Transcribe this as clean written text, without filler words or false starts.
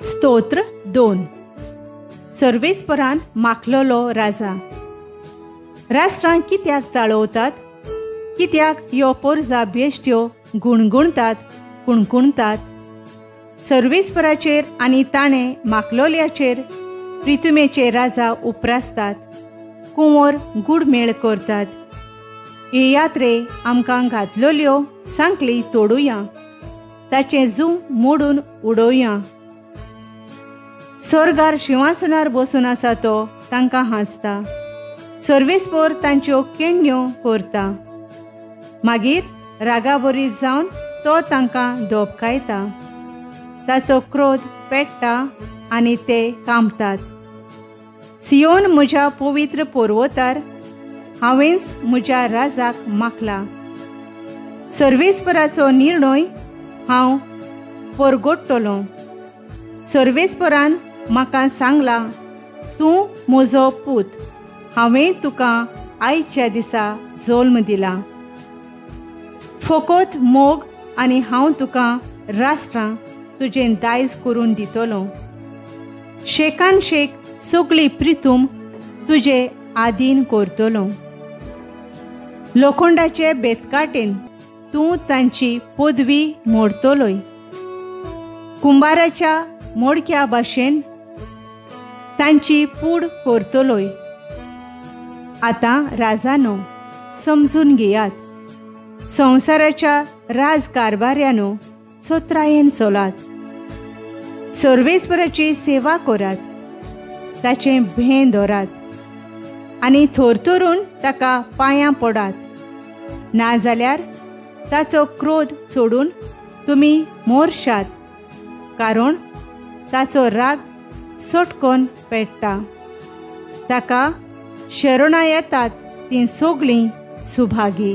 स्तोत्र 2. सर्वेस्परान माखलोलो राजा. राष्ट्रांक कित्याक चाळवतात? कित्याक ह्यो पोरजा बेश्ट्यो गुणगुणतात कुणकुणतात? सर्वेस्पराचेर आनी ताणें माखलोल्याचेर प्रितुमेचे राजा उप्रासतात. कुंवर गुडमेळ करतात. हे यात्रे आमकां घातलोल्यो सांकली तोडुया, ताचें जूं मोडून उडोवया. स्वर्गार शिंवासनार बसून आसा तो तांकां हांसता. सर्वेस्पर तांच्यो केण्ण्यो करता. मागीर रागाबरी जावन तो तांकां धोपकायता. ताचो क्रोध पेट्टा आनी ते कांपतात. सियोन म्हज्या पवित्र पर्वतार हांवेंच म्हज्या राजाक माखला. सर्वेस्पराचो निर्णय हांव परगट्टलों. सर्वेस्परान म्हाका सांगलां, तूं म्हजो पूत, हांवें तुका आयच्या दिसा जल्म दिला. फकत मोग आनी हांव तुका राष्ट्रां तुजें दायज करून दितलों. शेकान शेक सगळी प्रितूम तुजे आधीन करतलों. लोखंडाचे बेतकाटेन तूं तांची पदवी मोडतलोय. कुंभाराच्या मोडक्या भाशेन तांची पूड करतलोय. आतां राजानो, समजून घेयात. संवसाराच्या राजकारभाऱ्यानो, चोत्रायेन चलात. सर्वेस्पराची सेवा करात. ताचें भें धरात आनी थरथरून ताका पांयां पडात. नाजाल्यार ताचो क्रोध चोडून तुमी मोरशात, कारण ताचो राग सटकन पेट्टा. ताका शरणां येतात तीं सगळीं सुभागी.